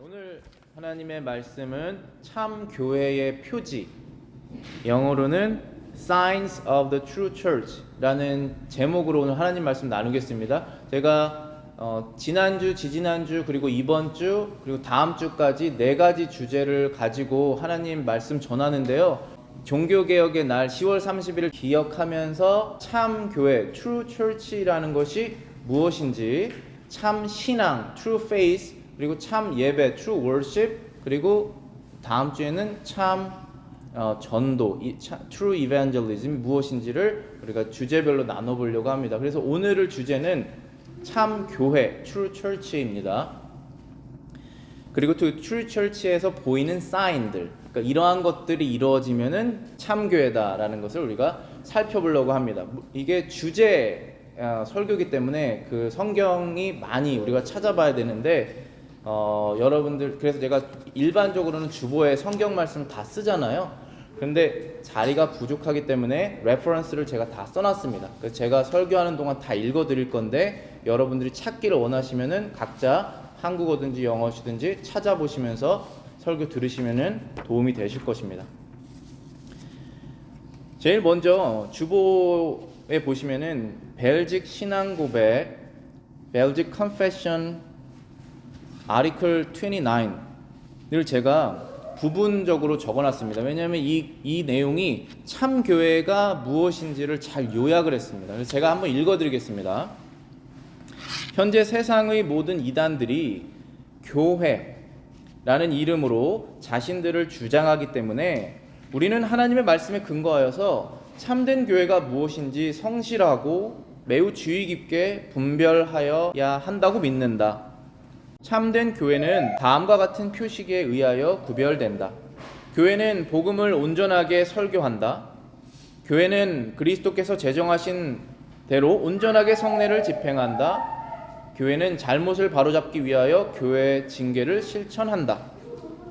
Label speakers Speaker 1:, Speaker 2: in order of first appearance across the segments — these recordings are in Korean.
Speaker 1: 오늘 하나님의 말씀은 참 교회의 표지, 영어로는 Signs of the True Church 라는 제목으로 오늘 하나님 말씀 나누겠습니다. 제가 지난주, 지지난주, 그리고 이번 주, 그리고 다음 주까지 4가지 주제를 가지고 하나님 말씀 전하는데요. 종교개혁의 날 10월 30일을 기억하면서 참 교회, True Church라는 것이 무엇인지, 참 신앙, True Faith, 그리고 참 예배, True Worship, 그리고 다음 주에는 참 전도, True Evangelism 무엇인지를 우리가 주제별로 나눠보려고 합니다. 그래서 오늘의 주제는 참 교회, True Church입니다. 그리고 또 True Church에서 보이는 사인들, 그러니까 이러한 것들이 이루어지면은 참 교회다라는 것을 우리가 살펴보려고 합니다. 이게 주제 설교이기 때문에 그 성경이 많이 우리가 찾아봐야 되는데 여러분들, 그래서 제가 일반적으로는 주보에 성경 말씀을 다 쓰잖아요. 근데 자리가 부족하기 때문에 레퍼런스를 제가 다 써놨습니다. 그래서 제가 설교하는 동안 다 읽어드릴 건데 여러분들이 찾기를 원하시면은 각자 한국어든지 영어시든지 찾아보시면서 설교 들으시면은 도움이 되실 것입니다. 제일 먼저 주보에 보시면은 벨직 신앙 고백, 벨직 컨페션 아티클 29을 제가 부분적으로 적어놨습니다. 왜냐하면 이 내용이 참 교회가 무엇인지를 잘 요약을 했습니다. 그래서 제가 한번 읽어드리겠습니다. 현재 세상의 모든 이단들이 교회라는 이름으로 자신들을 주장하기 때문에 우리는 하나님의 말씀에 근거하여서 참된 교회가 무엇인지 성실하고 매우 주의 깊게 분별하여야 한다고 믿는다. 참된 교회는 다음과 같은 표식에 의하여 구별된다. 교회는 복음을 온전하게 설교한다. 교회는 그리스도께서 제정하신 대로 온전하게 성례를 집행한다. 교회는 잘못을 바로잡기 위하여 교회 징계를 실천한다.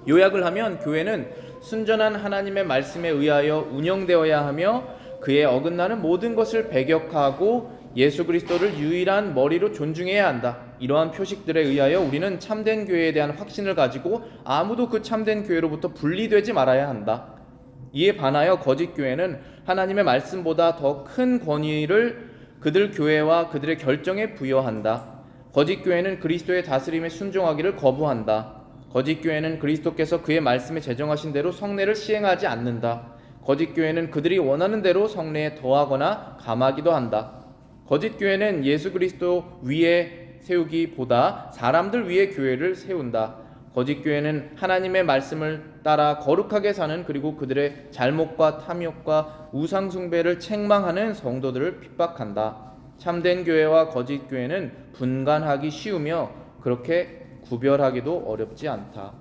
Speaker 1: 요약을 하면 교회는 순전한 하나님의 말씀에 의하여 운영되어야 하며 그에 어긋나는 모든 것을 배격하고 예수 그리스도를 유일한 머리로 존중해야 한다. 이러한 표식들에 의하여 우리는 참된 교회에 대한 확신을 가지고 아무도 그 참된 교회로부터 분리되지 말아야 한다. 이에 반하여 거짓 교회는 하나님의 말씀보다 더 큰 권위를 그들 교회와 그들의 결정에 부여한다. 거짓 교회는 그리스도의 다스림에 순종하기를 거부한다. 거짓 교회는 그리스도께서 그의 말씀에 제정하신 대로 성례를 시행하지 않는다. 거짓 교회는 그들이 원하는 대로 성례에 더하거나 감하기도 한다. 거짓 교회는 예수 그리스도 위에 세우기보다 사람들 위에 교회를 세운다. 거짓 교회는 하나님의 말씀을 따라 거룩하게 사는, 그리고 그들의 잘못과 탐욕과 우상 숭배를 책망하는 성도들을 핍박한다. 참된 교회와 거짓 교회는 분간하기 쉬우며 그렇게 구별하기도 어렵지 않다.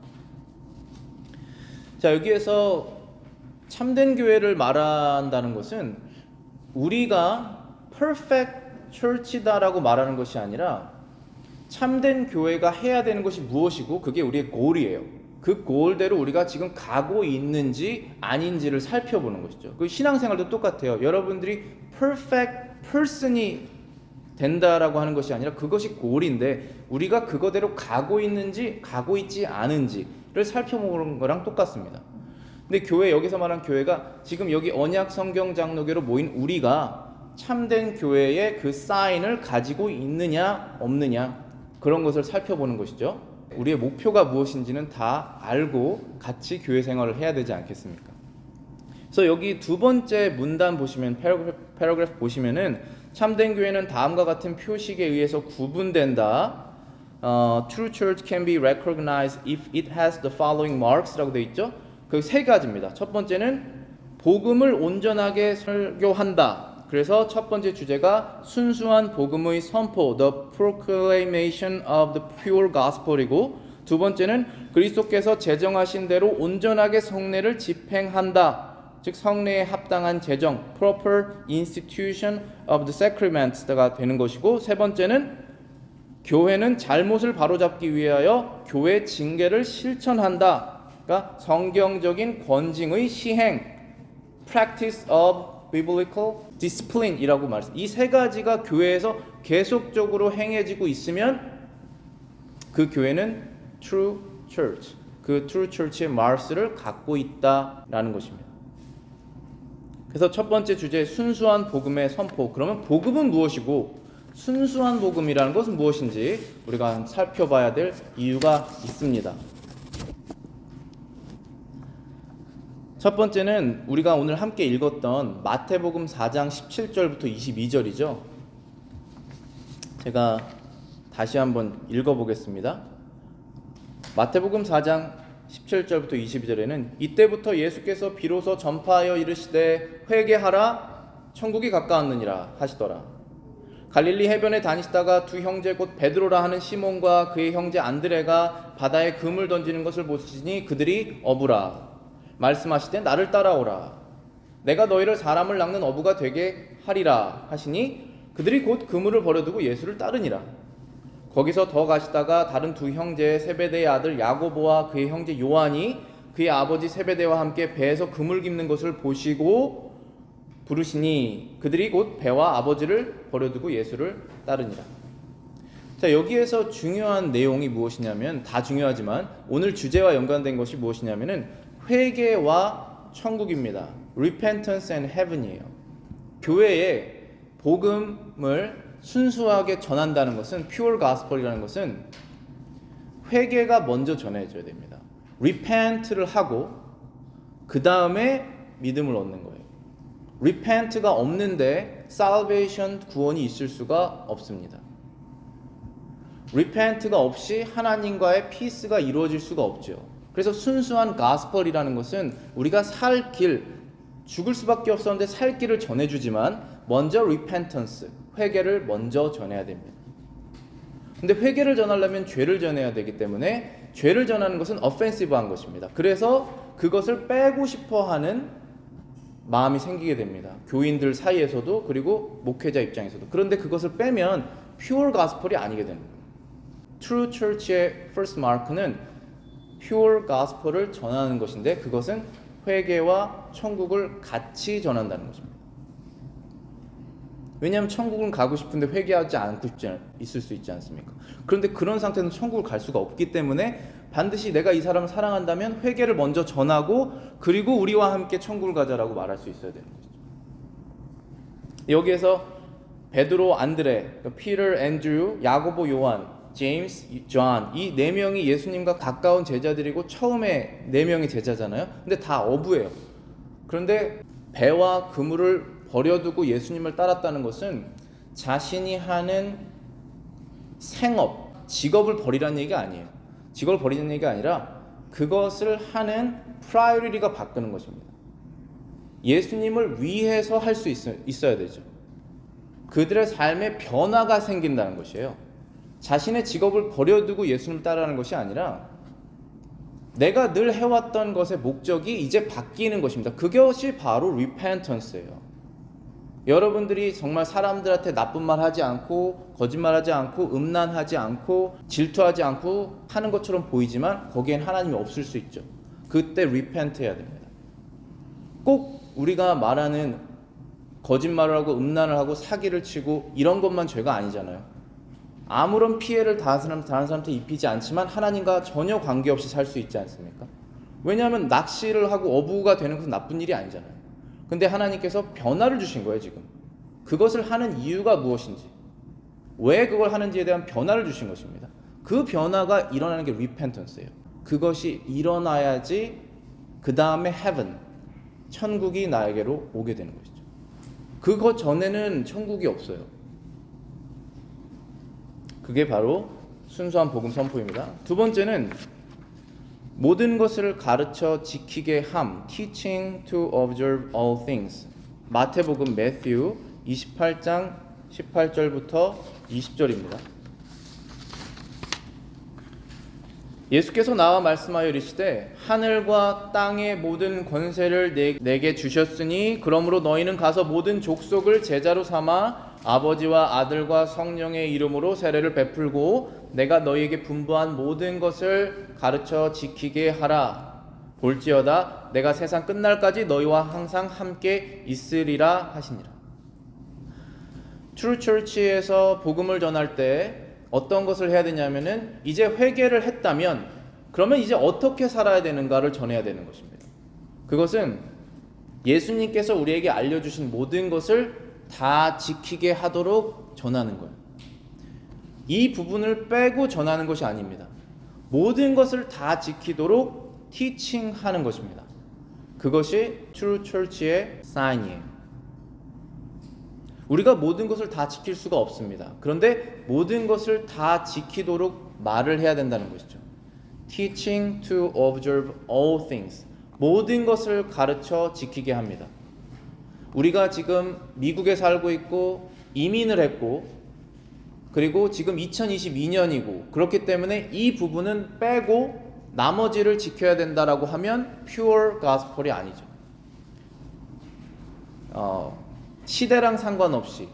Speaker 1: 자, 여기에서 참된 교회를 말한다는 것은 우리가 perfect church다라고 말하는 것이 아니라 참된 교회가 해야 되는 것이 무엇이고 그게 우리의 goal이에요. 그 goal대로 우리가 지금 가고 있는지 아닌지를 살펴보는 것이죠. 그 신앙생활도 똑같아요. 여러분들이 perfect person이 된다라고 하는 것이 아니라 그것이 goal인데 우리가 그거대로 가고 있는지 가고 있지 않은지를 살펴보는 거랑 똑같습니다. 근데 교회, 여기서 말한 교회가 지금 여기 언약 성경 장로교로 모인 우리가 참된 교회의 그 사인을 가지고 있느냐 없느냐, 그런 것을 살펴보는 것이죠. 우리의 목표가 무엇인지는 다 알고 같이 교회 생활을 해야 되지 않겠습니까? 그래서 여기 두 번째 문단 보시면, 패러그래프 보시면은 참된 교회는 다음과 같은 표식에 의해서 구분된다. True church can be recognized if it has the following marks라고 되어 있죠. 그 세 가지입니다. 첫 번째는 복음을 온전하게 설교한다. 그래서 첫 번째 주제가 순수한 복음의 선포, the proclamation of the pure gospel이고, 두 번째는 그리스도께서 제정하신 대로 온전하게 성례를 집행한다. 즉 성례에 합당한 제정, proper institution of the sacraments가 되는 것이고, 세 번째는 교회는 잘못을 바로잡기 위하여 교회 징계를 실천한다. 그러니까 성경적인 권징의 시행, practice of biblical discipline이라고 말했습니다. 이 세 가지가 교회에서 계속적으로 행해지고 있으면 그 교회는 true church, 그 true church의 마르스를 갖고 있다라는 것입니다. 그래서 첫 번째 주제 순수한 복음의 선포. 그러면 복음은 무엇이고 순수한 복음이라는 것은 무엇인지 우리가 살펴봐야 될 이유가 있습니다. 첫 번째는 우리가 오늘 함께 읽었던 마태복음 4장 17절부터 22절이죠. 제가 다시 한번 읽어보겠습니다. 마태복음 4장 17절부터 22절에는 이때부터 예수께서 비로소 전파하여 이르시되 회개하라 천국이 가까웠느니라 하시더라. 갈릴리 해변에 다니시다가 두 형제 곧 베드로라 하는 시몬과 그의 형제 안드레가 바다에 금을 던지는 것을 보시니 그들이 어부라. 말씀하시되 나를 따라오라. 내가 너희를 사람을 낚는 어부가 되게 하리라 하시니 그들이 곧 그물을 버려두고 예수를 따르니라. 거기서 더 가시다가 다른 두 형제 세베대의 아들 야고보와 그의 형제 요한이 그의 아버지 세베대와 함께 배에서 그물 깁는 것을 보시고 부르시니 그들이 곧 배와 아버지를 버려두고 예수를 따르니라. 자, 여기에서 중요한 내용이 무엇이냐면 다 중요하지만 오늘 주제와 연관된 것이 무엇이냐면은 회개와 천국입니다. Repentance and Heaven이에요. 교회에 복음을 순수하게 전한다는 것은 Pure Gospel이라는 것은 회개가 먼저 전해져야 됩니다. Repent를 하고 그 다음에 믿음을 얻는 거예요. Repent가 없는데 Salvation 구원이 있을 수가 없습니다. Repent가 없이 하나님과의 피스가 이루어질 수가 없죠. 그래서 순수한 가스펠이라는 것은 우리가 살 길, 죽을 수밖에 없었는데 살 길을 전해주지만 먼저 repentance, 회개를 먼저 전해야 됩니다. 근데 회개를 전하려면 죄를 전해야 되기 때문에 죄를 전하는 것은 offensive한 것입니다. 그래서 그것을 빼고 싶어하는 마음이 생기게 됩니다. 교인들 사이에서도 그리고 목회자 입장에서도. 그런데 그것을 빼면 pure gospel이 아니게 되는 거예요. True Church의 first mark는 pure gospel을 전하는 것인데 그것은 회개와 천국을 같이 전한다는 것입니다. 왜냐하면 천국은 가고 싶은데 회개하지 않고 있을 수 있지 않습니까? 그런데 그런 상태는 천국을 갈 수가 없기 때문에 반드시 내가 이 사람을 사랑한다면 회개를 먼저 전하고 그리고 우리와 함께 천국을 가자라고 말할 수 있어야 되는 것이죠. 여기에서 베드로, 안드레, 피터, 앤드류, 야고보, 요한, 제임스, 존 이 네 명이 예수님과 가까운 제자들이고 처음에 네 명의 제자잖아요. 근데 다 어부예요. 그런데 배와 그물을 버려두고 예수님을 따랐다는 것은 자신이 하는 생업, 직업을 버리라는 얘기가 아니에요. 직업을 버리는 얘기가 아니라 그것을 하는 프라이어리티가 바꾸는 것입니다. 예수님을 위해서 할 수 있어야 되죠. 그들의 삶에 변화가 생긴다는 것이에요. 자신의 직업을 버려두고 예수님을 따르는 것이 아니라 내가 늘 해왔던 것의 목적이 이제 바뀌는 것입니다. 그것이 바로 repentance예요. 여러분들이 정말 사람들한테 나쁜 말 하지 않고 거짓말하지 않고 음란하지 않고 질투하지 않고 하는 것처럼 보이지만 거기엔 하나님이 없을 수 있죠. 그때 repent 해야 됩니다. 꼭 우리가 말하는 거짓말을 하고 음란을 하고 사기를 치고 이런 것만 죄가 아니잖아요. 아무런 피해를 다른 사람한테 입히지 않지만 하나님과 전혀 관계없이 살 수 있지 않습니까? 왜냐하면 낚시를 하고 어부가 되는 것은 나쁜 일이 아니잖아요. 근데 하나님께서 변화를 주신 거예요. 지금 그것을 하는 이유가 무엇인지, 왜 그걸 하는지에 대한 변화를 주신 것입니다. 그 변화가 일어나는 게 repentance예요. 그것이 일어나야지 그 다음에 heaven, 천국이 나에게로 오게 되는 것이죠. 그거 전에는 천국이 없어요. 그게 바로 순수한 복음 선포입니다. 두 번째는 모든 것을 가르쳐 지키게 함, teaching to observe all things. 마태복음 매튜 28장 18절부터 20절입니다. 예수께서 나와 말씀하여 이르시되 하늘과 땅의 모든 권세를 내게 주셨으니 그러므로 너희는 가서 모든 족속을 제자로 삼아 아버지와 아들과 성령의 이름으로 세례를 베풀고 내가 너희에게 분부한 모든 것을 가르쳐 지키게 하라. 볼지어다 내가 세상 끝날까지 너희와 항상 함께 있으리라 하시니라. True Church에서 복음을 전할 때 어떤 것을 해야 되냐면은 이제 회개를 했다면 그러면 이제 어떻게 살아야 되는가를 전해야 되는 것입니다. 그것은 예수님께서 우리에게 알려주신 모든 것을 다 지키게 하도록 전하는 거예요. 이 부분을 빼고 전하는 것이 아닙니다. 모든 것을 다 지키도록 티칭하는 것입니다. 그것이 True Church의 사인이에요. 우리가 모든 것을 다 지킬 수가 없습니다. 그런데 모든 것을 다 지키도록 말을 해야 된다는 것이죠. Teaching to observe all things. 모든 것을 가르쳐 지키게 합니다. 우리가 지금 미국에 살고 있고 이민을 했고 그리고 지금 2022년이고 그렇기 때문에 이 부분은 빼고 나머지를 지켜야 된다라고 하면 pure gospel이 아니죠. 시대랑 상관없이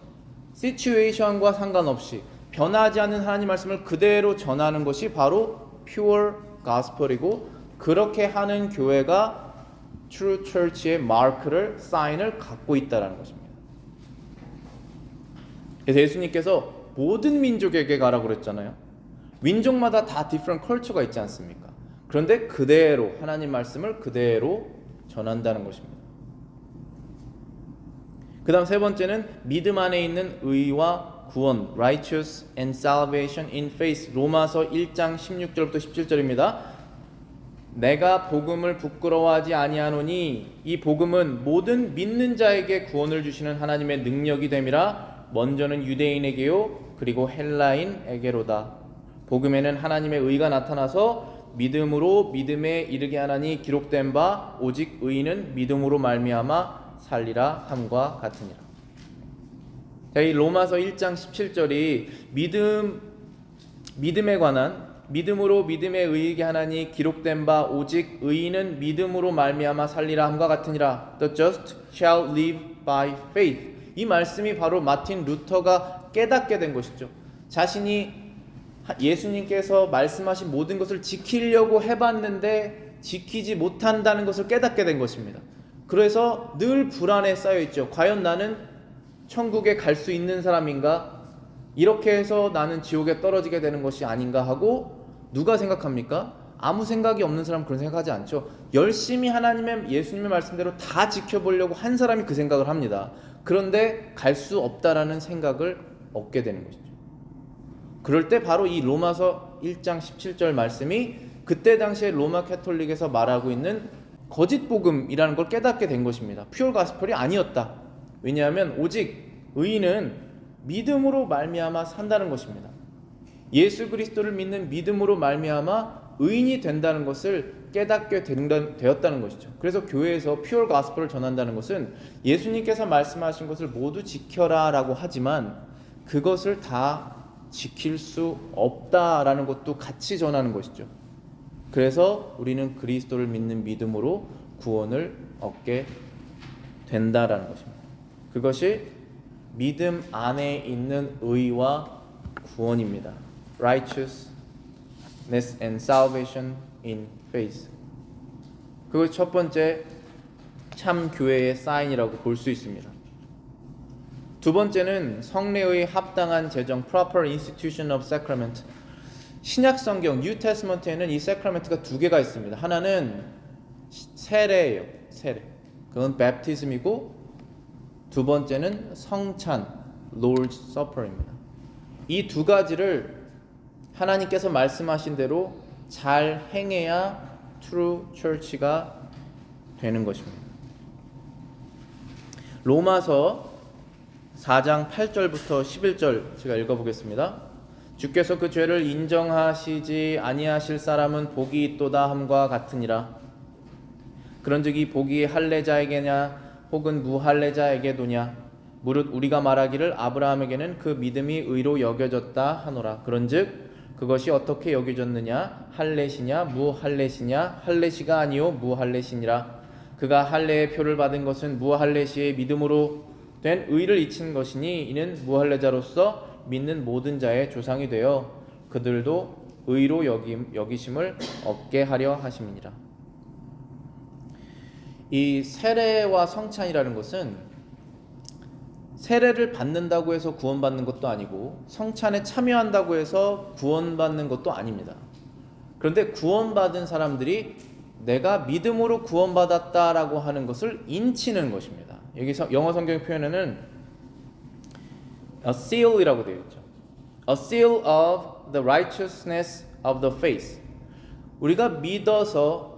Speaker 1: situation과 상관없이 변하지 않는 하나님 말씀을 그대로 전하는 것이 바로 pure gospel이고 그렇게 하는 교회가 True Church의 마크를 사인을 갖고 있다는 것입니다. 그래서 예수님께서 모든 민족에게 가라고 그랬잖아요. 민족마다 다 different culture가 있지 않습니까? 그런데 그대로 하나님 말씀을 그대로 전한다는 것입니다. 그 다음 세 번째는 믿음 안에 있는 의와 구원, righteous and salvation in faith. 로마서 1장 16절부터 17절입니다. 내가 복음을 부끄러워하지 아니하노니 이 복음은 모든 믿는 자에게 구원을 주시는 하나님의 능력이 됨이라. 먼저는 유대인에게요 그리고 헬라인에게로다. 복음에는 하나님의 의가 나타나서 믿음으로 믿음에 이르게 하나니 기록된 바 오직 의인은 믿음으로 말미암아 살리라 함과 같으니라. 이 로마서 1장 17절이 믿음에 관한 믿음으로 믿음에 의이게 하나니 기록된 바 오직 의인은 믿음으로 말미암아 살리라 함과 같으니라. The just shall live by faith. 이 말씀이 바로 마틴 루터가 깨닫게 된 것이죠. 자신이 예수님께서 말씀하신 모든 것을 지키려고 해봤는데 지키지 못한다는 것을 깨닫게 된 것입니다. 그래서 늘 불안에 쌓여있죠. 과연 나는 천국에 갈 수 있는 사람인가? 이렇게 해서 나는 지옥에 떨어지게 되는 것이 아닌가 하고 누가 생각합니까? 아무 생각이 없는 사람은 그런 생각하지 않죠. 열심히 예수님의 말씀대로 다 지켜보려고 한 사람이 그 생각을 합니다. 그런데 갈 수 없다라는 생각을 얻게 되는 것이죠. 그럴 때 바로 이 로마서 1장 17절 말씀이 그때 당시에 로마 캐톨릭에서 말하고 있는 거짓 복음이라는 걸 깨닫게 된 것입니다. 퓨어 가스펠이 아니었다. 왜냐하면 오직 의인은 믿음으로 말미암아 산다는 것입니다. 예수 그리스도를 믿는 믿음으로 말미암아 의인이 된다는 것을 깨닫게 되었다는 것이죠. 그래서 교회에서 퓨어 가스펠을 전한다는 것은 예수님께서 말씀하신 것을 모두 지켜라 라고 하지만 그것을 다 지킬 수 없다라는 것도 같이 전하는 것이죠. 그래서 우리는 그리스도를 믿는 믿음으로 구원을 얻게 된다라는 것입니다. 그것이 믿음 안에 있는 의와 구원입니다. Righteousness and salvation in faith. 그것이 첫 번째 참 교회의 사인이라고 볼 수 있습니다. 두 번째는 성례의 합당한 제정, proper institution of sacrament. 신약 성경 New Testament에는 이 sacrament가 두 개가 있습니다. 하나는 세례예요. 세례. 그건 baptism이고 두 번째는 성찬, Lord's Supper입니다. 이 두 가지를 하나님께서 말씀하신 대로 잘 행해야 True Church가 되는 것입니다. 로마서 4장 8절부터 11절 제가 읽어보겠습니다. 주께서 그 죄를 인정하시지 아니하실 사람은 복이 있도다 함과 같으니라. 그런즉 이 복이 할례자에게냐 혹은 무할례자에게도냐 무릇 우리가 말하기를 아브라함에게는 그 믿음이 의로 여겨졌다 하노라. 그런즉 그것이 어떻게 여겨졌느냐 할례시냐 무할례시냐 할례시가 아니요 무할례시니라. 그가 할례의 표를 받은 것은 무할례시의 믿음으로 된 의를 잊힌 것이니 이는 무할례자로서 믿는 모든 자의 조상이 되어 그들도 의로 여기심을 얻게 하려 하심이니라. 이 세례와 성찬이라는 것은 세례를 받는다고 해서 구원받는 것도 아니고 성찬에 참여한다고 해서 구원받는 것도 아닙니다. 그런데 구원받은 사람들이 내가 믿음으로 구원받았다라고 하는 것을 인치는 것입니다. 여기서 영어 성경 표현에는 a seal이라고 되어 있죠. A seal of the righteousness of the faith. 우리가 믿어서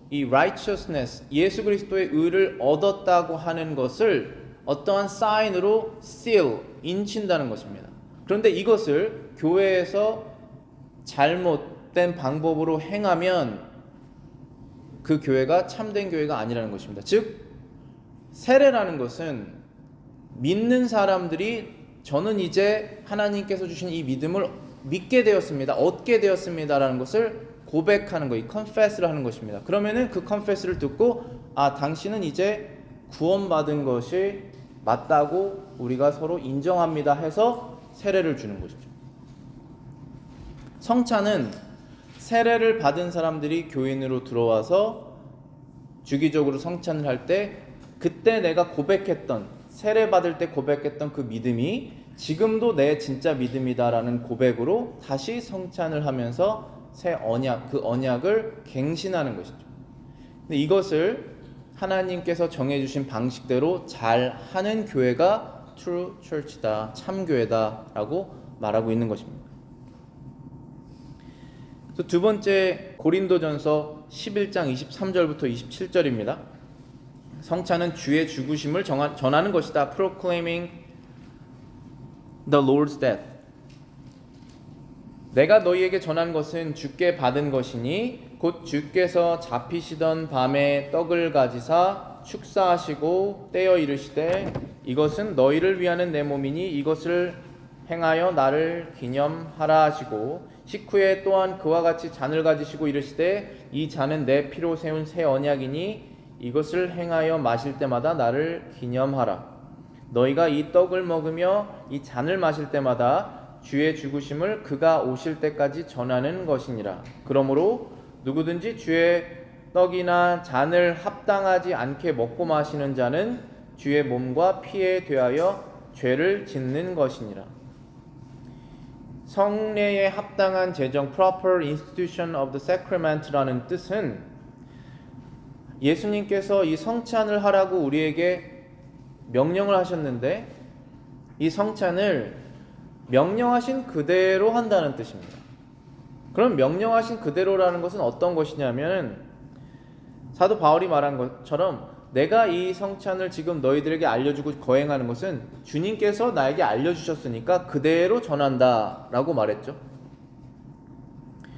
Speaker 1: 이 righteousness, 예수 그리스도의 의를 얻었다고 하는 것을 어떠한 사인으로 seal, 인친다는 것입니다. 그런데 이것을 교회에서 잘못된 방법으로 행하면 그 교회가 참된 교회가 아니라는 것입니다. 즉, 세례라는 것은 믿는 사람들이 저는 이제 하나님께서 주신 이 믿음을 믿게 되었습니다, 얻게 되었습니다라는 것을 고백하는 거, 이 confess를 하는 것입니다. 그러면은 그 confess를 듣고 당신은 이제 구원받은 것이 맞다고 우리가 서로 인정합니다 해서 세례를 주는 것이죠. 성찬은 세례를 받은 사람들이 교인으로 들어와서 주기적으로 성찬을 할 때 그때 내가 고백했던, 세례 받을 때 고백했던 그 믿음이 지금도 내 진짜 믿음이다라는 고백으로 다시 성찬을 하면서 새 언약, 그 언약을 갱신하는 것이죠. 근데 이것을 하나님께서 정해주신 방식대로 잘 하는 교회가 true church다, 참교회다라고 말하고 있는 것입니다. 두 번째, 고린도전서 11장 23절부터 27절입니다. 성찬은 주의 죽으심을 전하는 것이다. proclaiming the Lord's death. 내가 너희에게 전한 것은 주께 받은 것이니 곧 주께서 잡히시던 밤에 떡을 가지사 축사하시고 떼어 이르시되 이것은 너희를 위하는 내 몸이니 이것을 행하여 나를 기념하라 하시고 식후에 또한 그와 같이 잔을 가지시고 이르시되 이 잔은 내 피로 세운 새 언약이니 이것을 행하여 마실 때마다 나를 기념하라. 너희가 이 떡을 먹으며 이 잔을 마실 때마다 주의 죽으심을 그가 오실 때까지 전하는 것이니라. 그러므로 누구든지 주의 떡이나 잔을 합당하지 않게 먹고 마시는 자는 주의 몸과 피에 대하여 죄를 짓는 것이니라. 성례에 합당한 제정, proper institution of the sacrament라는 뜻은 예수님께서 이 성찬을 하라고 우리에게 명령을 하셨는데 이 성찬을 명령하신 그대로 한다는 뜻입니다. 그럼 명령하신 그대로라는 것은 어떤 것이냐면 사도 바울이 말한 것처럼 내가 이 성찬을 지금 너희들에게 알려주고 거행하는 것은 주님께서 나에게 알려주셨으니까 그대로 전한다 라고 말했죠.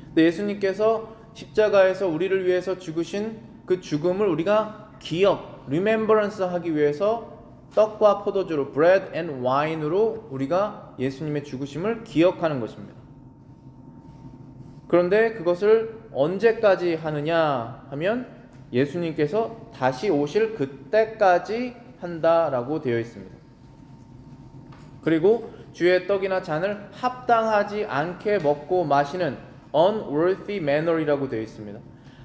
Speaker 1: 근데 예수님께서 십자가에서 우리를 위해서 죽으신 그 죽음을 우리가 기억, remembrance 하기 위해서 떡과 포도주로, bread and wine으로 우리가 예수님의 죽으심을 기억하는 것입니다. 그런데 그것을 언제까지 하느냐 하면 예수님께서 다시 오실 그때까지 한다라고 되어 있습니다. 그리고 주의 떡이나 잔을 합당하지 않게 먹고 마시는 unworthy manner이라고 되어 있습니다.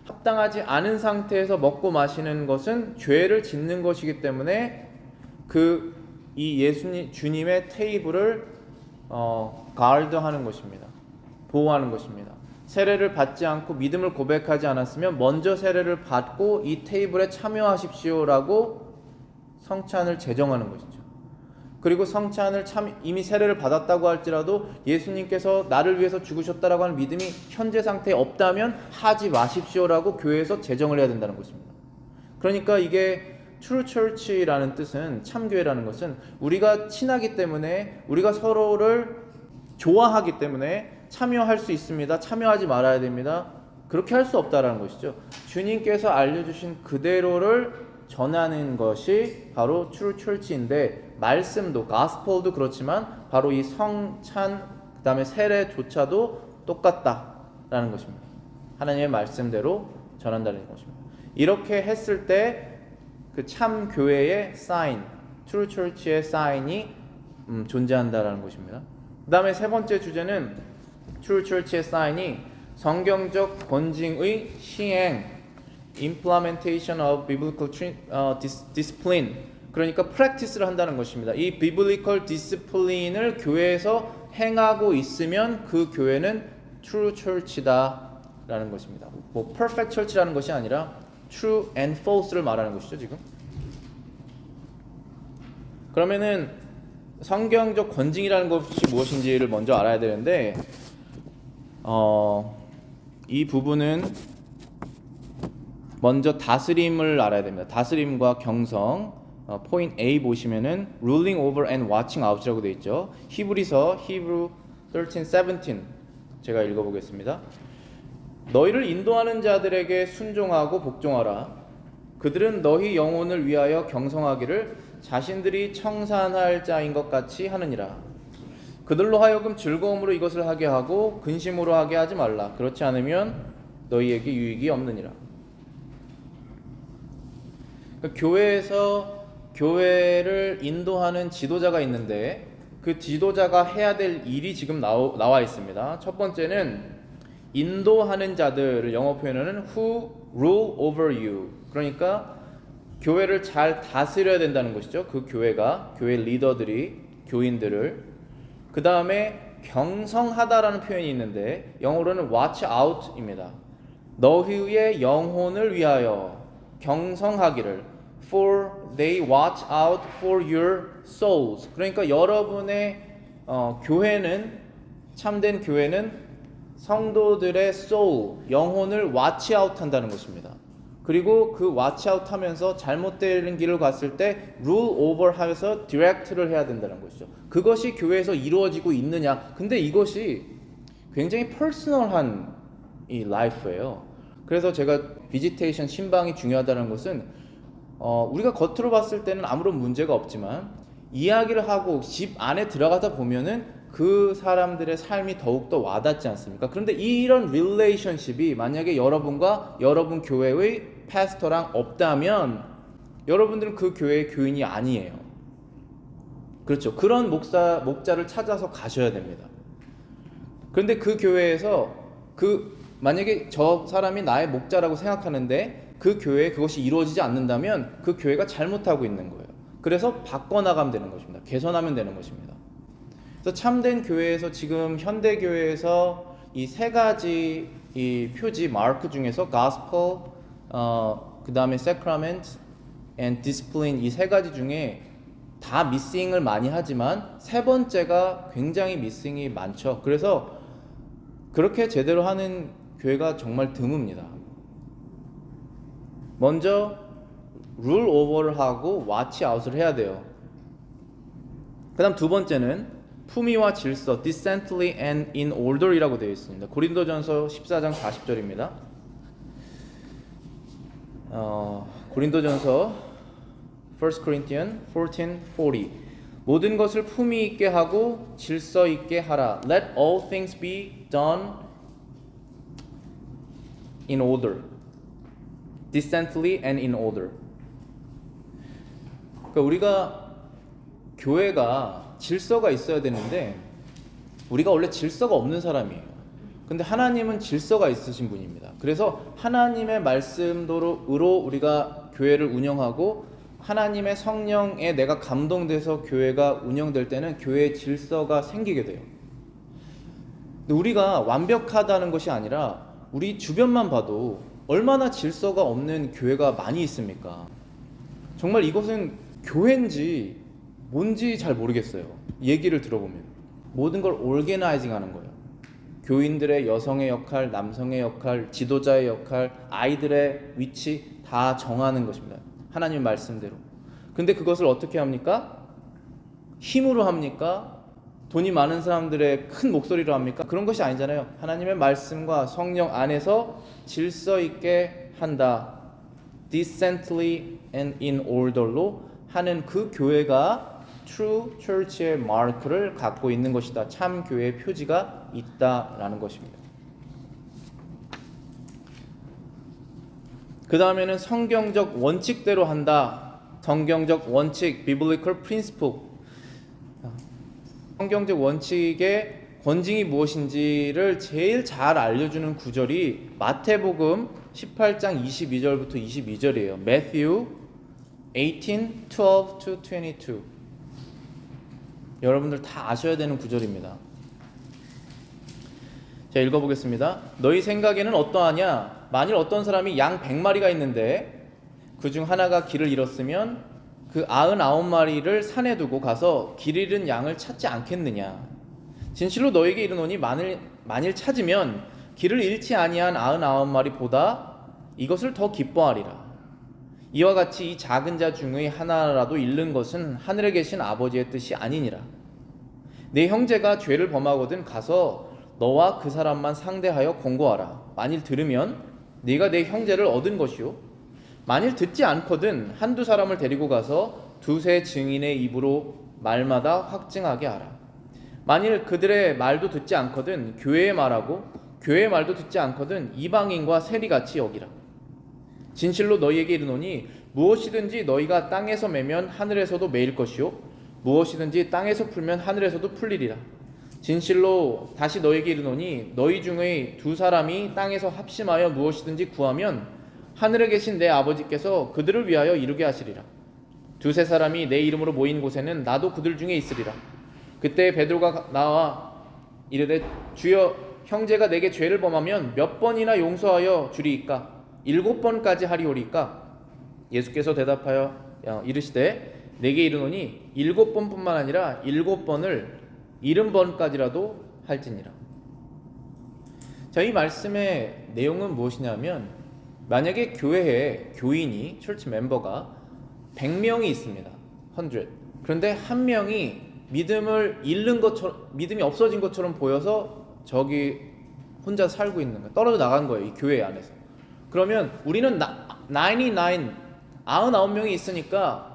Speaker 1: 합당하지 않은 상태에서 먹고 마시는 것은 죄를 짓는 것이기 때문에 이 예수님 주님의 테이블을 가르드하는 것입니다. 보호하는 것입니다. 세례를 받지 않고 믿음을 고백하지 않았으면 먼저 세례를 받고 이 테이블에 참여하십시오라고 성찬을 제정하는 것이죠. 그리고 성찬을 이미 세례를 받았다고 할지라도 예수님께서 나를 위해서 죽으셨다라고 하는 믿음이 현재 상태에 없다면 하지 마십시오라고 교회에서 제정을 해야 된다는 것입니다. 그러니까 이게 True Church라는 뜻은, 참교회라는 것은 우리가 친하기 때문에, 우리가 서로를 좋아하기 때문에 참여할 수 있습니다, 참여하지 말아야 됩니다, 그렇게 할 수 없다라는 것이죠. 주님께서 알려주신 그대로를 전하는 것이 바로 True Church인데, 말씀도, Gospel도 그렇지만 바로 이 성찬, 그 다음에 세례조차도 똑같다라는 것입니다. 하나님의 말씀대로 전한다는 것입니다. 이렇게 했을 때 그 참 교회의 사인, True Church의 사인이 존재한다라는 것입니다. 그 다음에 세 번째 주제는 True Church의 사인이 성경적 권징의 시행, implementation of biblical discipline, 그러니까 practice를 한다는 것입니다. 이 biblical discipline을 교회에서 행하고 있으면 그 교회는 True Church다 라는 것입니다. 뭐 perfect church라는 것이 아니라 true and false를 말하는 것이죠, 지금. 그러면은 성경적 권징이라는 것이 무엇인지를 먼저 알아야 되는데 이 부분은 먼저 다스림을 알아야 됩니다. 다스림과 경성. 포인트 A 보시면은 ruling over and watching out이라고 되어 있죠. 히브리서 Hebrew 13:17 제가 읽어보겠습니다. 너희를 인도하는 자들에게 순종하고 복종하라. 그들은 너희 영혼을 위하여 경성하기를 자신들이 청산할 자인 것 같이 하느니라. 그들로 하여금 즐거움으로 이것을 하게 하고 근심으로 하게 하지 말라. 그렇지 않으면 너희에게 유익이 없느니라. 그러니까 교회에서 교회를 인도하는 지도자가 있는데 그 지도자가 해야 될 일이 지금 나와 있습니다. 첫 번째는 인도하는 자들을 영어 표현으로는 who rule over you. 그러니까 교회를 잘 다스려야 된다는 것이죠. 그 교회가, 교회 리더들이 교인들을. 그 다음에 경성하다라는 표현이 있는데 영어로는 watch out입니다. 너희의 영혼을 위하여 경성하기를 for they watch out for your souls. 그러니까 여러분의 교회는, 참된 교회는 성도들의 soul, 영혼을 watch out 한다는 것입니다. 그리고 그 watch out 하면서 잘못되는 길을 갔을 때 rule over 하면서 direct를 해야 된다는 것이죠. 그것이 교회에서 이루어지고 있느냐? 근데 이것이 굉장히 퍼스널한 이 라이프예요. 그래서 제가 비지테이션, 신방이 중요하다는 것은 우리가 겉으로 봤을 때는 아무런 문제가 없지만 이야기를 하고 집 안에 들어가다 보면은 그 사람들의 삶이 더욱더 와닿지 않습니까? 그런데 이런 릴레이션십이 만약에 여러분과 여러분 교회의 패스터랑 없다면 여러분들은 그 교회의 교인이 아니에요. 그렇죠. 그런 목자를 찾아서 가셔야 됩니다. 그런데 그 교회에서 만약에 저 사람이 나의 목자라고 생각하는데 그 교회에 그것이 이루어지지 않는다면 그 교회가 잘못하고 있는 거예요. 그래서 바꿔나가면 되는 것입니다. 개선하면 되는 것입니다. 그래서 참된 교회에서 지금 현대 교회에서 이 세 가지 이 표지 마크 중에서 gospel, 그 다음에 sacrament and discipline 이 세 가지 중에 다 미싱을 많이 하지만 세 번째가 굉장히 미싱이 많죠. 그래서 그렇게 제대로 하는 교회가 정말 드뭅니다. 먼저 룰 오버를 하고 watch out을 해야 돼요. 그 다음 두 번째는 품위와 질서, decently and in order이라고 되어 있습니다. 고린도전서 14장 40절입니다. 고린도전서 1 Corinthians 14:40 모든 것을 품위 있게 하고 질서 있게 하라. Let all things be done in order. decently and in order. 그러니까 우리가 교회가 질서가 있어야 되는데 우리가 원래 질서가 없는 사람이에요. 근데 하나님은 질서가 있으신 분입니다. 그래서 하나님의 말씀대로 우리가 교회를 운영하고 하나님의 성령에 내가 감동돼서 교회가 운영될 때는 교회의 질서가 생기게 돼요. 근데 우리가 완벽하다는 것이 아니라 우리 주변만 봐도 얼마나 질서가 없는 교회가 많이 있습니까? 정말 이것은 교회인지 뭔지 잘 모르겠어요. 얘기를 들어보면 모든 걸 오르게나이징 하는 거예요. 교인들의 여성의 역할, 남성의 역할, 지도자의 역할, 아이들의 위치 다 정하는 것입니다. 하나님 말씀대로. 근데 그것을 어떻게 합니까? 힘으로 합니까? 돈이 많은 사람들의 큰 목소리로 합니까? 그런 것이 아니잖아요. 하나님의 말씀과 성령 안에서 질서 있게 한다. decently and in order로 하는 그 교회가 true church의 마크를 갖고 있는 것이다. 참 교회의 표지가 있다라는 것입니다. 그 다음에는 성경적 원칙대로 한다. 성경적 원칙, biblical principle. 성경적 원칙의 권징이 무엇인지를 제일 잘 알려주는 구절이 마태복음 18장 22절부터 22절이에요. Matthew 18:12-22. 여러분들 다 아셔야 되는 구절입니다. 자, 읽어보겠습니다. 너희 생각에는 어떠하냐? 만일 어떤 사람이 양 100마리가 있는데 그 중 하나가 길을 잃었으면 그 99마리를 산에 두고 가서 길 잃은 양을 찾지 않겠느냐? 진실로 너에게 이르노니 만일 찾으면 길을 잃지 아니한 99마리보다 이것을 더 기뻐하리라. 이와 같이 이 작은 자 중의 하나라도 잃는 것은 하늘에 계신 아버지의 뜻이 아니니라. 내 형제가 죄를 범하거든 가서 너와 그 사람만 상대하여 권고하라. 만일 들으면 네가 내 형제를 얻은 것이요, 만일 듣지 않거든 한두 사람을 데리고 가서 두세 증인의 입으로 말마다 확증하게 하라. 만일 그들의 말도 듣지 않거든 교회의 말하고 교회의 말도 듣지 않거든 이방인과 세리같이 여기라. 진실로 너희에게 이르노니 무엇이든지 너희가 땅에서 매면 하늘에서도 매일 것이요, 무엇이든지 땅에서 풀면 하늘에서도 풀리리라. 진실로 다시 너희에게 이르노니 너희 중에 두 사람이 땅에서 합심하여 무엇이든지 구하면 하늘에 계신 내 아버지께서 그들을 위하여 이루게 하시리라. 두세 사람이 내 이름으로 모인 곳에는 나도 그들 중에 있으리라. 그때 베드로가 나와 이르되 주여, 형제가 내게 죄를 범하면 몇 번이나 용서하여 주리이까? 7번까지 하리오리까? 예수께서 대답하여 이르시되 내게 이르노니 7번뿐만 아니라 7번을 70번까지라도 할지니라. 자, 이 말씀의 내용은 무엇이냐면, 만약에 교회에 교인이 철치 멤버가 100명이 있습니다. 100. 그런데 한 명이 믿음을 잃는 것처럼, 믿음이 없어진 것처럼 보여서 저기 혼자 살고 있는 거예요. 떨어져 나간 거예요, 이 교회 안에서. 그러면 우리는 99명이 있으니까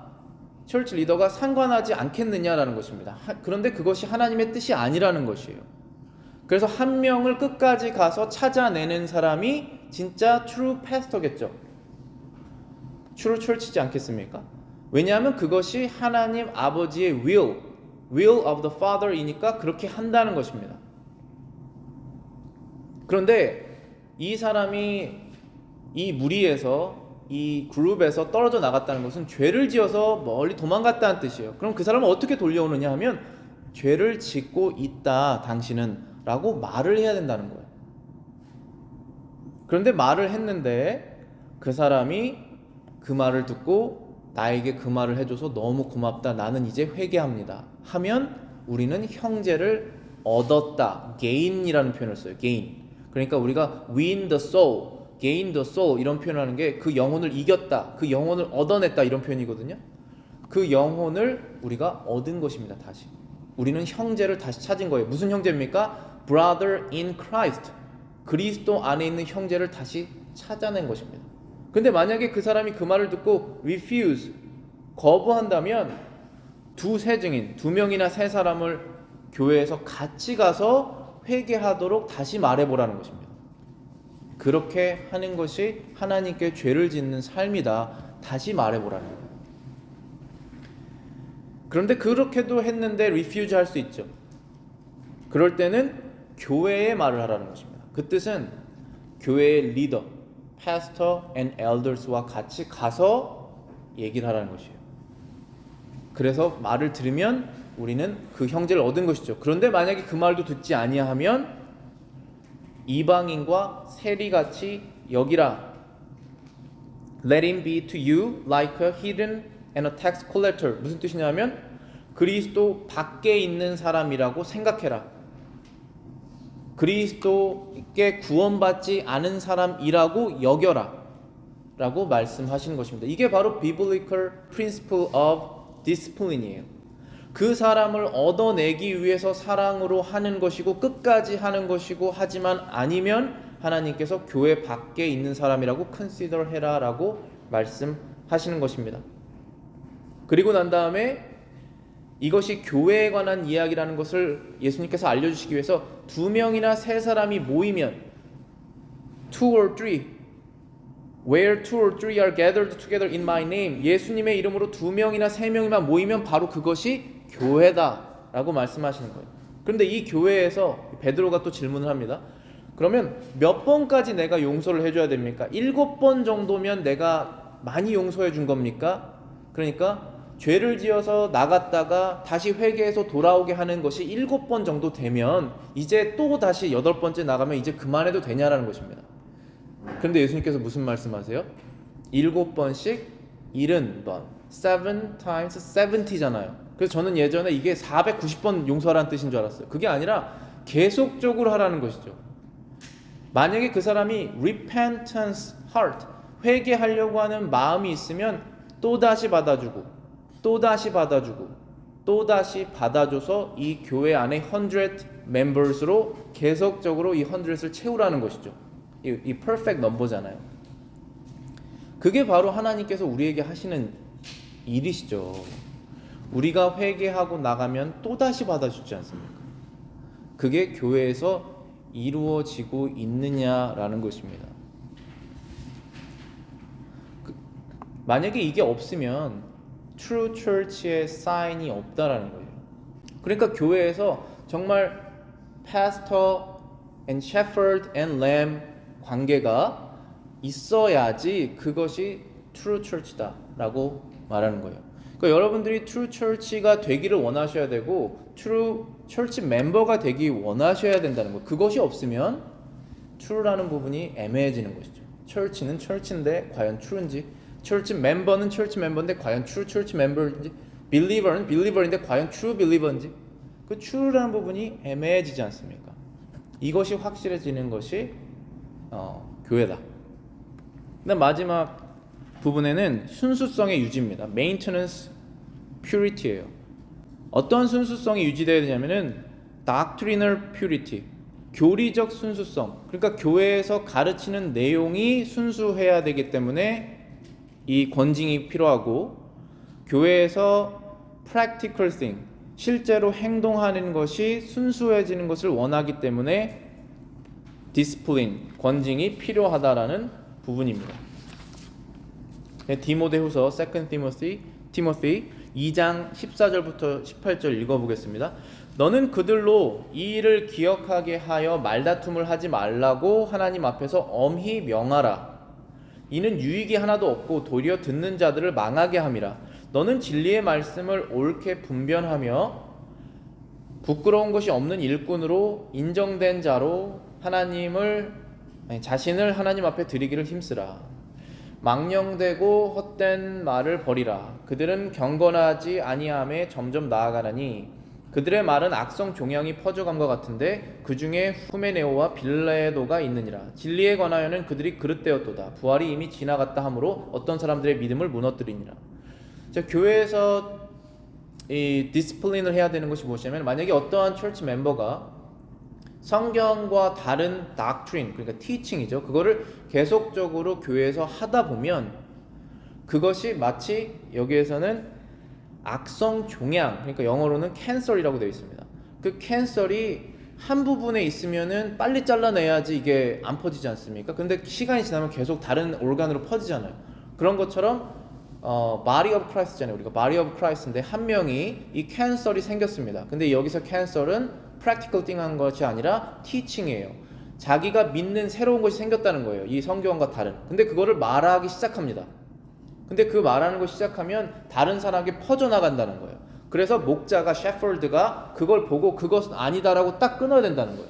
Speaker 1: 철치 리더가 상관하지 않겠느냐라는 것입니다. 그런데 그것이 하나님의 뜻이 아니라는 것이에요. 그래서 한 명을 끝까지 가서 찾아내는 사람이 진짜 true pastor겠죠. true church이지 않겠습니까? 왜냐하면 그것이 하나님 아버지의 will of the Father이니까 그렇게 한다는 것입니다. 그런데 이 사람이 이 무리에서, 이 그룹에서 떨어져 나갔다는 것은 죄를 지어서 멀리 도망갔다는 뜻이에요. 그럼 그 사람은 어떻게 돌려오느냐 하면 죄를 짓고 있다 당신은 라고 말을 해야 된다는 거예요. 그런데 말을 했는데 그 사람이 그 말을 듣고 나에게 그 말을 해줘서 너무 고맙다, 나는 이제 회개합니다 하면 우리는 형제를 얻었다, gain이라는 표현을 써요. gain. 그러니까 우리가 win the soul, gain the soul 이런 표현하는 게 그 영혼을 이겼다, 그 영혼을 얻어냈다 이런 표현이거든요. 그 영혼을 우리가 얻은 것입니다. 다시 우리는 형제를 다시 찾은 거예요. 무슨 형제입니까? brother in Christ, 그리스도 안에 있는 형제를 다시 찾아낸 것입니다. 근데 만약에 그 사람이 그 말을 듣고 refuse, 거부한다면 두세 증인, 2명이나 3사람을 교회에서 같이 가서 회개하도록 다시 말해보라는 것입니다. 그렇게 하는 것이 하나님께 죄를 짓는 삶이다, 다시 말해보라는 거예요. 그런데 그렇게도 했는데 refuse 할 수 있죠. 그럴 때는 교회의 말을 하라는 것입니다. 그 뜻은 교회의 리더, pastor and elders와 같이 가서 얘기를 하라는 것이에요. 그래서 말을 들으면 우리는 그 형제를 얻은 것이죠. 그런데 만약에 그 말도 듣지 아니하면 이방인과 세리같이 여기라. Let him be to you like a heathen and a tax collector. 무슨 뜻이냐면 그리스도 밖에 있는 사람이라고 생각해라. 그리스도께 구원받지 않은 사람이라고 여겨라 라고 말씀하시는 것입니다. 이게 바로 biblical principle of discipline이에요. 그 사람을 얻어내기 위해서 사랑으로 하는 것이고 끝까지 하는 것이고, 하지만 아니면 하나님께서 교회 밖에 있는 사람이라고 consider 해라 라고 말씀하시는 것입니다. 그리고 난 다음에 이것이 교회에 관한 이야기라는 것을 예수님께서 알려주시기 위해서 2명이나 3사람이 모이면, 2 or 3, where 2 or 3 are gathered together in my name, 예수님의 이름으로 2명이나 3명이나 모이면 바로 그것이 교회다 라고 말씀하시는 거예요. 그런데 이 교회에서 베드로가 또 질문을 합니다. 그러면 몇 번까지 내가 용서를 해줘야 됩니까? 7번 정도면 내가 많이 용서해 준 겁니까? 그러니까 죄를 지어서 나갔다가 다시 회개해서 돌아오게 하는 것이 7번 정도 되면 이제 또 다시 8번째 나가면 이제 그만해도 되냐라는 것입니다. 그런데 예수님께서 무슨 말씀하세요? 7번씩 70번 7 times 70잖아요. 그래서 저는 예전에 이게 490번 용서하라는 뜻인 줄 알았어요. 그게 아니라 계속적으로 하라는 것이죠. 만약에 그 사람이 repentance heart, 회개하려고 하는 마음이 있으면 또다시 받아주고 또다시 받아주고 또다시 받아줘서 이 교회 안에 100 members로 계속적으로 이 100을 채우라는 것이죠. 이 perfect number잖아요. 그게 바로 하나님께서 우리에게 하시는 일이시죠. 우리가 회개하고 나가면 또다시 받아주지 않습니까? 그게 교회에서 이루어지고 있느냐라는 것입니다. 만약에 이게 없으면 True Church의 사인이 없다라는 거예요. 그러니까 교회에서 정말 Pastor and Shepherd and Lamb 관계가 있어야지 그것이 True Church다라고 말하는 거예요. 그러니까 여러분들이 True Church가 되기를 원하셔야 되고 True Church 멤버가 되기 원하셔야 된다는 거. 그것이 없으면 True라는 부분이 애매해지는 것이죠. Church는 Church인데 과연 True인지, Church 멤버는 Church 멤버인데 과연 True Church 멤버인지, Believer는 Believer인데 과연 True Believer인지, 그 True라는 부분이 애매해지지 않습니까? 이것이 확실해지는 것이 교회다. 그다음 마지막 부분에는 순수성의 유지입니다. Maintenance Purity예요. 어떤 순수성이 유지되어야 되냐면은 Doctrinal Purity, 교리적 순수성. 그러니까 교회에서 가르치는 내용이 순수해야 되기 때문에 이 권징이 필요하고, 교회에서 Practical thing, 실제로 행동하는 것이 순수해지는 것을 원하기 때문에 Discipline, 권징이 필요하다라는 부분입니다. 디모데후서 2 Timothy 2장 14절부터 18절 읽어보겠습니다. 너는 그들로 이 일을 기억하게 하여 말다툼을 하지 말라고 하나님 앞에서 엄히 명하라. 이는 유익이 하나도 없고 도리어 듣는 자들을 망하게 함이라. 너는 진리의 말씀을 옳게 분별하며 부끄러운 것이 없는 일꾼으로 인정된 자로 자신을 하나님 앞에 드리기를 힘쓰라. 망령되고 헛된 말을 버리라. 그들은 경건하지 아니함에 점점 나아가나니 그들의 말은 악성 종양이 퍼져간 것 같은데 그 중에 후메네오와 빌레도가 있느니라. 진리에 관하여는 그들이 그릇되었도다. 부활이 이미 지나갔다 하므로 어떤 사람들의 믿음을 무너뜨리니라. 자, 교회에서 이 디스플린을 해야 되는 것이 무엇이냐면, 만약에 어떠한 처치 멤버가 성경과 다른 doctrine, 그러니까 teaching이죠, 그거를 계속적으로 교회에서 하다 보면 그것이 마치 여기에서는 악성 종양, 그러니까 영어로는 캔서이라고 되어 있습니다. 그 캔서이 한 부분에 있으면은 빨리 잘라내야지 이게 안 퍼지지 않습니까? 근데 시간이 지나면 계속 다른 organ으로 퍼지잖아요. 그런 것처럼 body of Christ잖아요. 우리가 body of Christ인데 한 명이 이 캔서이 생겼습니다. 근데 여기서 캔서는 practical thing 한 것이 아니라 teaching이에요. 자기가 믿는 새로운 것이 생겼다는 거예요. 이 성경과 다른. 근데 그거를 말하기 시작합니다. 근데 그 말하는 거 시작하면 다른 사람에게 퍼져나간다는 거예요. 그래서 목자가, 셰퍼드가 그걸 보고 그것은 아니다라고 딱 끊어야 된다는 거예요.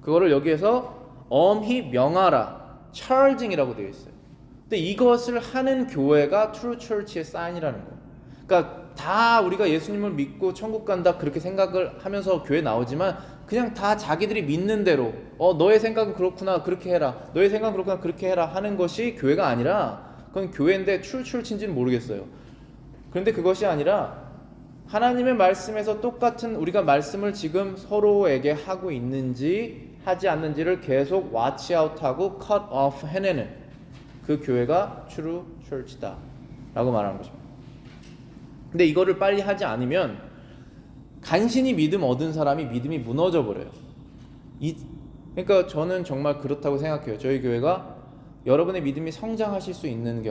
Speaker 1: 그거를 여기에서 엄히 명하라, charging이라고 되어 있어요. 근데 이것을 하는 교회가 True Church의 사인이라는 거예요. 그러니까 다 우리가 예수님을 믿고 천국 간다 그렇게 생각을 하면서 교회 나오지만 그냥 다 자기들이 믿는 대로 너의 생각은 그렇구나 그렇게 해라, 너의 생각은 그렇구나 그렇게 해라 하는 것이 교회가 아니라, 그건 교회인데 True Church인지는 모르겠어요. 그런데 그것이 아니라 하나님의 말씀에서 똑같은 우리가 말씀을 지금 서로에게 하고 있는지 하지 않는지를 계속 watchOut하고 cut off 해내는 그 교회가 True Church다 라고 말하는 것입니다. 근데 이거를 빨리 하지 않으면 간신히 믿음 얻은 사람이 믿음이 무너져 버려요. 그러니까 저는 정말 그렇다고 생각해요. 저희 교회가 여러분의 믿음이 성장하실 수 있는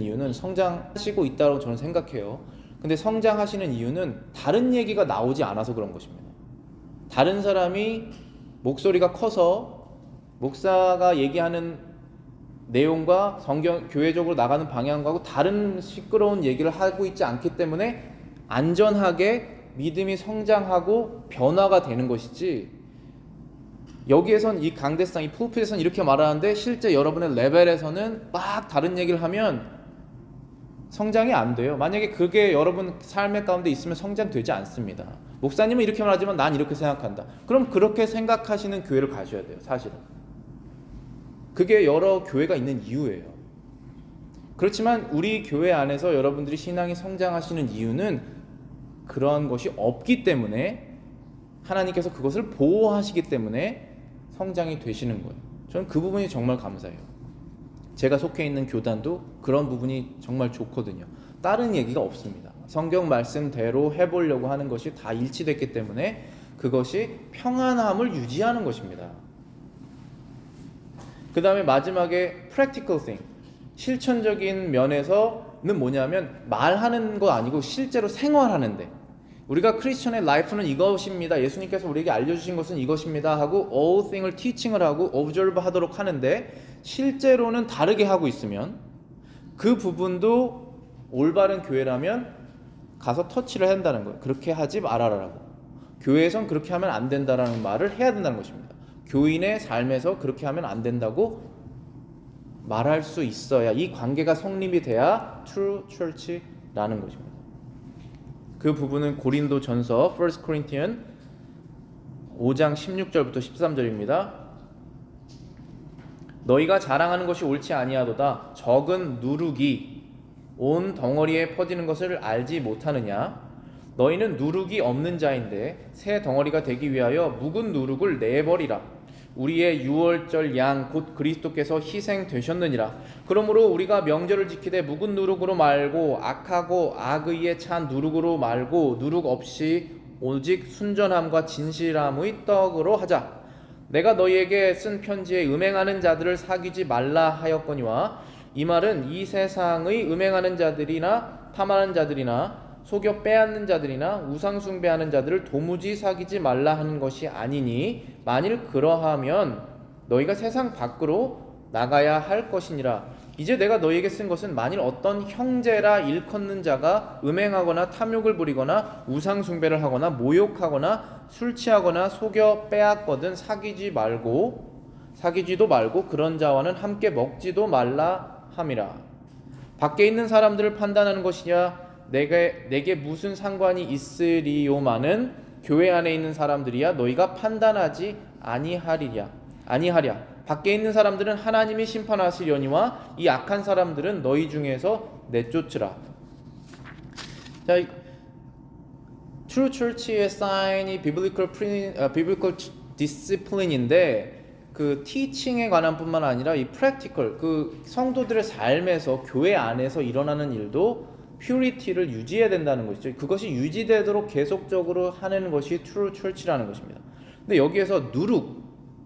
Speaker 1: 이유는 성장하시고 있다고 저는 생각해요. 근데 성장하시는 이유는 다른 얘기가 나오지 않아서 그런 것입니다. 다른 사람이 목소리가 커서 목사가 얘기하는 내용과 성경 교회적으로 나가는 방향과고 다른 시끄러운 얘기를 하고 있지 않기 때문에 안전하게 믿음이 성장하고 변화가 되는 것이지, 여기에선 이 강대상, 이 푸르핏에서는 이렇게 말하는데 실제 여러분의 레벨에서는 막 다른 얘기를 하면 성장이 안 돼요. 만약에 그게 여러분 삶의 가운데 있으면 성장되지 않습니다. 목사님은 이렇게 말하지만 난 이렇게 생각한다. 그럼 그렇게 생각하시는 교회를 가셔야 돼요. 사실은 그게 여러 교회가 있는 이유예요. 그렇지만 우리 교회 안에서 여러분들이 신앙이 성장하시는 이유는 그런 것이 없기 때문에, 하나님께서 그것을 보호하시기 때문에 성장이 되시는 거예요. 저는 그 부분이 정말 감사해요. 제가 속해 있는 교단도 그런 부분이 정말 좋거든요. 다른 얘기가 없습니다. 성경 말씀대로 해보려고 하는 것이 다 일치됐기 때문에 그것이 평안함을 유지하는 것입니다. 그 다음에 마지막에 practical thing, 실천적인 면에서는 뭐냐면 말하는 거 아니고 실제로 생활하는데, 우리가 크리스천의 라이프는 이것입니다, 예수님께서 우리에게 알려주신 것은 이것입니다 하고 all thing을 teaching을 하고 observe 하도록 하는데 실제로는 다르게 하고 있으면 그 부분도 올바른 교회라면 가서 터치를 한다는 거예요. 그렇게 하지 말아라라고. 교회에선 그렇게 하면 안 된다라는 말을 해야 된다는 것입니다. 교인의 삶에서 그렇게 하면 안 된다고 말할 수 있어야, 이 관계가 성립이 돼야 true church라는 것입니다. 그 부분은 고린도전서 1 Corinthians 5장 16절부터 13절입니다. 너희가 자랑하는 것이 옳지 아니하도다. 적은 누룩이 온 덩어리에 퍼지는 것을 알지 못하느냐? 너희는 누룩이 없는 자인데 새 덩어리가 되기 위하여 묵은 누룩을 내버리라. 우리의 유월절 양 곧 그리스도께서 희생되셨느니라. 그러므로 우리가 명절을 지키되 묵은 누룩으로 말고 악하고 악의에 찬 누룩으로 말고 누룩 없이 오직 순전함과 진실함의 떡으로 하자. 내가 너희에게 쓴 편지에 음행하는 자들을 사귀지 말라 하였거니와, 이 말은 이 세상의 음행하는 자들이나 탐하는 자들이나 속여 빼앗는 자들이나 우상 숭배하는 자들을 도무지 사귀지 말라 하는 것이 아니니, 만일 그러하면 너희가 세상 밖으로 나가야 할 것이니라. 이제 내가 너희에게 쓴 것은 만일 어떤 형제라 일컫는 자가 음행하거나 탐욕을 부리거나 우상 숭배를 하거나 모욕하거나 술 취하거나 속여 빼앗거든 사귀지도 말고 그런 자와는 함께 먹지도 말라 함이라. 밖에 있는 사람들을 판단하는 것이냐 내게 무슨 상관이 있으리요마는 교회 안에 있는 사람들이야 너희가 판단하지 아니하랴. 밖에 있는 사람들은 하나님이 심판하시려니와 이 악한 사람들은 너희 중에서 내쫓으라. 자, True Church의 사인이 biblical discipline인데, 그 teaching에 관한 뿐만 아니라 이 practical, 그 성도들의 삶에서 교회 안에서 일어나는 일도 purity를 유지해야 된다는 것이죠. 그것이 유지되도록 계속적으로 하는 것이 true church라는 것입니다. 근데 여기에서 누룩,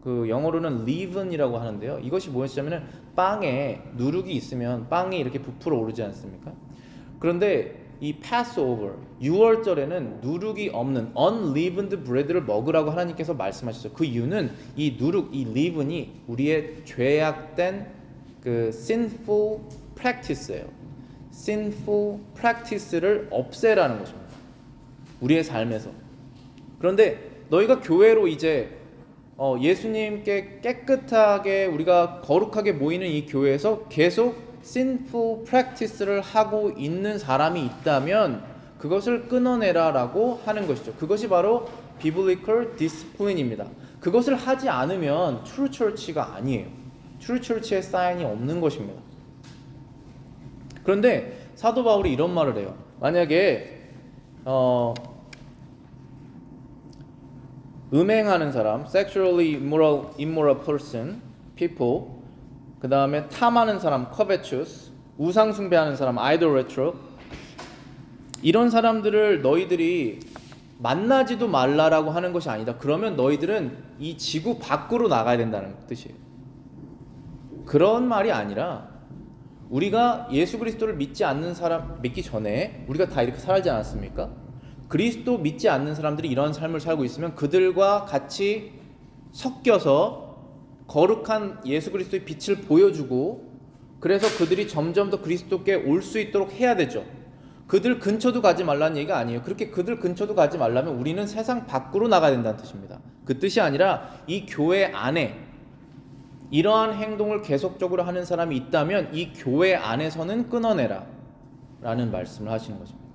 Speaker 1: 그 영어로는 leaven이라고 하는데요. 이것이 무엇이냐면은 빵에 누룩이 있으면 빵이 이렇게 부풀어 오르지 않습니까? 그런데 이 Passover, 유월절에는 누룩이 없는 unleavened bread를 먹으라고 하나님께서 말씀하셨어요. 그 이유는 이 누룩, 이 leaven이 우리의 죄악된 그 sinful practice예요. sinful practice를 없애라는 것입니다. 우리의 삶에서. 그런데 너희가 교회로 이제 예수님께 깨끗하게 우리가 거룩하게 모이는 이 교회에서 계속 sinful practice를 하고 있는 사람이 있다면 그것을 끊어내라라고 하는 것이죠. 그것이 바로 biblical discipline입니다. 그것을 하지 않으면 true church가 아니에요. true church의 사인이 없는 것입니다. 그런데 사도 바울이 이런 말을 해요. 만약에 음행하는 사람, sexually immoral person, people, 그 다음에 탐하는 사람, covetous, 우상 숭배하는 사람, idolatry, 이런 사람들을 너희들이 만나지도 말라라고 하는 것이 아니다. 그러면 너희들은 이 지구 밖으로 나가야 된다는 뜻이에요. 그런 말이 아니라 우리가 예수 그리스도를 믿기 전에 우리가 다 이렇게 살지 않았습니까? 그리스도 믿지 않는 사람들이 이런 삶을 살고 있으면 그들과 같이 섞여서 거룩한 예수 그리스도의 빛을 보여주고 그래서 그들이 점점 더 그리스도께 올 수 있도록 해야 되죠. 그들 근처도 가지 말라는 얘기가 아니에요. 그렇게 그들 근처도 가지 말라면 우리는 세상 밖으로 나가야 된다는 뜻입니다. 그 뜻이 아니라 이 교회 안에 이러한 행동을 계속적으로 하는 사람이 있다면 이 교회 안에서는 끊어내라 라는 말씀을 하시는 것입니다.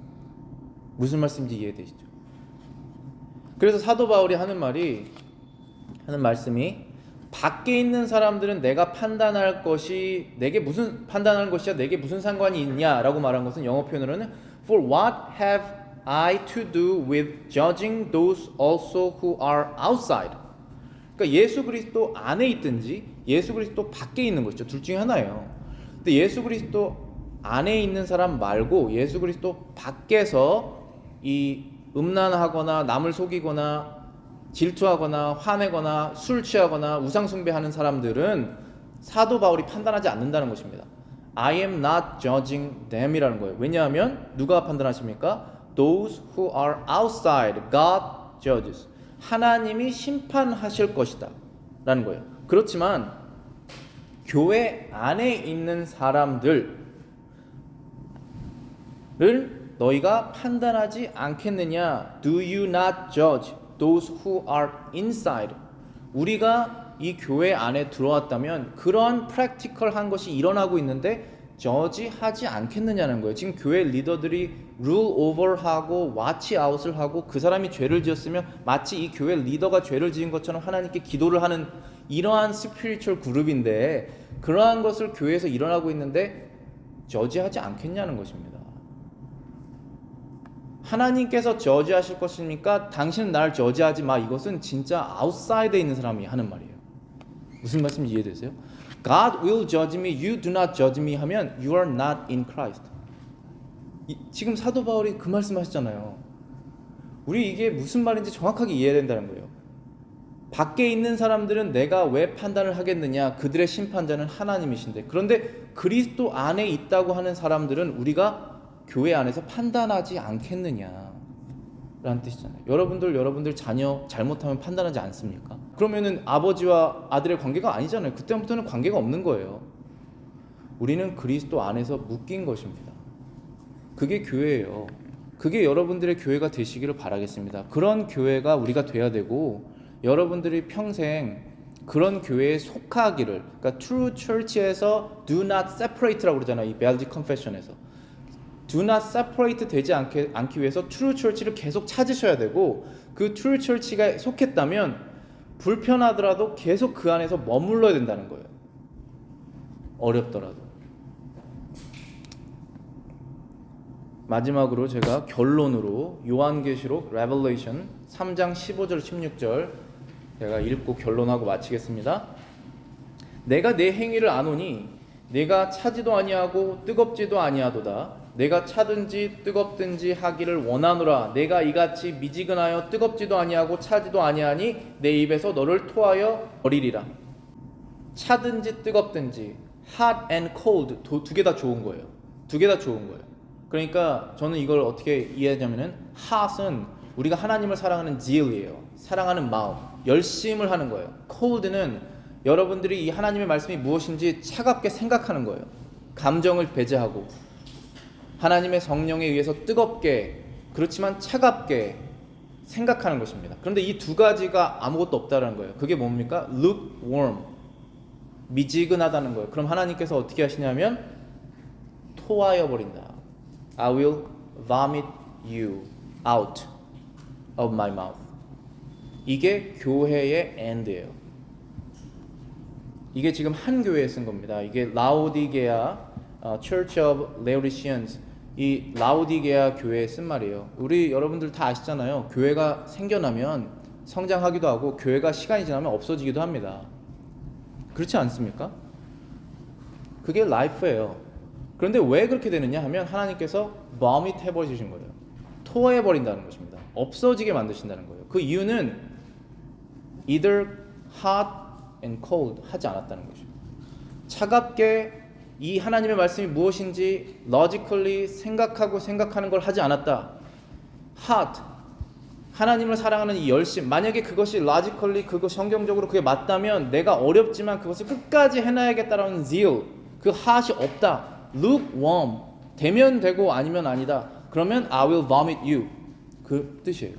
Speaker 1: 무슨 말씀인지 이해되시죠? 그래서 사도 바울이 하는 말씀이 밖에 있는 사람들은 내가 판단할 것이 내게 무슨 판단하는 것이야 내게 무슨 상관이 있냐라고 말한 것은 영어 표현으로는 For what have I to do with judging those also who are outside? 그러니까 예수 그리스도 안에 있든지 예수 그리스도 밖에 있는 것이죠. 둘 중에 하나예요. 근데 예수 그리스도 안에 있는 사람 말고 예수 그리스도 밖에서 이 음란하거나 남을 속이거나 질투하거나 화내거나 술 취하거나 우상 숭배하는 사람들은 사도 바울이 판단하지 않는다는 것입니다. I am not judging them이라는 거예요. 왜냐하면 누가 판단하십니까? Those who are outside God judges. 하나님이 심판하실 것이다 라는 거예요. 그렇지만 교회 안에 있는 사람들을 너희가 판단하지 않겠느냐? Do you not judge those who are inside? 우리가 이 교회 안에 들어왔다면 그런 프랙티컬한 것이 일어나고 있는데 저지하지 않겠느냐는 거예요. 지금 교회 리더들이 rule over하고 watch out을 하고 그 사람이 죄를 지었으면 마치 이 교회 리더가 죄를 지은 것처럼 하나님께 기도를 하는 이러한 스피리추얼 그룹인데 그러한 것을 교회에서 일어나고 있는데 저지하지 않겠냐는 것입니다. 하나님께서 저지하실 것입니까? 당신은 나를 저지하지 마. 이것은 진짜 아웃사이드에 있는 사람이 하는 말이에요. 무슨 말씀인지 이해되세요? God will judge me, you do not judge me 하면 you are not in Christ. 지금 사도 바울이 그 말씀하셨잖아요. 우리 이게 무슨 말인지 정확하게 이해해야 된다는 거예요. 밖에 있는 사람들은 내가 왜 판단을 하겠느냐? 그들의 심판자는 하나님이신데 그런데 그리스도 안에 있다고 하는 사람들은 우리가 교회 안에서 판단하지 않겠느냐 라는 뜻이잖아요. 여러분들 자녀 잘못하면 판단하지 않습니까? 그러면은 아버지와 아들의 관계가 아니잖아요. 그때부터는 관계가 없는 거예요. 우리는 그리스도 안에서 묶인 것입니다. 그게 교회예요. 그게 여러분들의 교회가 되시기를 바라겠습니다. 그런 교회가 우리가 돼야 되고 여러분들이 평생 그런 교회에 속하기를, 그러니까 True Church에서 Do not separate라고 그러잖아요. 이 Belgic Confession에서 Do not separate 되지 않기 위해서 True Church를 계속 찾으셔야 되고 그 True Church가 속했다면 불편하더라도 계속 그 안에서 머물러야 된다는 거예요. 어렵더라도. 마지막으로 제가 결론으로 요한계시록 Revelation 3장 15절 16절 제가 읽고 결론하고 마치겠습니다. 내가 내 행위를 아노니 내가 차지도 아니하고 뜨겁지도 아니하도다. 내가 차든지 뜨겁든지 하기를 원하노라. 내가 이같이 미지근하여 뜨겁지도 아니하고 차지도 아니하니 내 입에서 너를 토하여 버리리라. 차든지 뜨겁든지 hot and cold 두 개 다 좋은 거예요. 두 개 다 좋은 거예요. 그러니까 저는 이걸 어떻게 이해하냐면은 hot은 우리가 하나님을 사랑하는 zeal이에요. 사랑하는 마음, 열심을 하는 거예요. cold는 여러분들이 이 하나님의 말씀이 무엇인지 차갑게 생각하는 거예요. 감정을 배제하고 하나님의 성령에 의해서 뜨겁게 그렇지만 차갑게 생각하는 것입니다. 그런데 이 두 가지가 아무것도 없다는 거예요. 그게 뭡니까? lukewarm, 미지근하다는 거예요. 그럼 하나님께서 어떻게 하시냐면 토하여 버린다. I will vomit you out of my mouth. 이게 교회의 end예요. 이게 지금 한 교회에 쓴 겁니다. 이게 라오디게아 Church of Laodiceans, 이 라오디게아 교회에 쓴 말이에요. 우리 여러분들 다 아시잖아요. 교회가 생겨나면 성장하기도 하고 교회가 시간이 지나면 없어지기도 합니다. 그렇지 않습니까? 그게 라이프예요. 그런데 왜 그렇게 되느냐 하면 하나님께서 vomit 해버리신 거예요. 토해버린다는 것입니다. 없어지게 만드신다는 거예요. 그 이유는 either hot and cold 하지 않았다는 것입니다. 차갑게 이 하나님의 말씀이 무엇인지 logically 생각하는 걸 하지 않았다. hot, 하나님을 사랑하는 이 열심, 만약에 그것이 logically 그거 성경적으로 그게 맞다면 내가 어렵지만 그것을 끝까지 해놔야겠다라는 zeal, 그 hot이 없다. lukewarm. 되면 되고 아니면 아니다. 그러면 I will vomit you. 그 뜻이에요.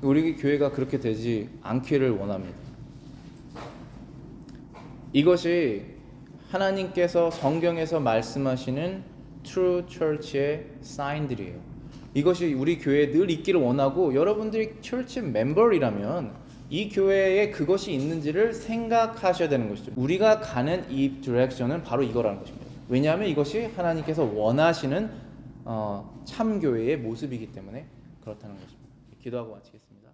Speaker 1: 우리 교회가 그렇게 되지 않기를 원합니다. 이것이 하나님께서 성경에서 말씀하시는 True Church의 사인들이에요. 이것이 우리 교회에 늘 있기를 원하고 여러분들이 철치 멤버이라면 이 교회에 그것이 있는지를 생각하셔야 되는 것이죠. 우리가 가는 이 디렉션은 바로 이거라는 것입니다. 왜냐하면 이것이 하나님께서 원하시는 참교회의 모습이기 때문에 그렇다는 것입니다. 기도하고 마치겠습니다.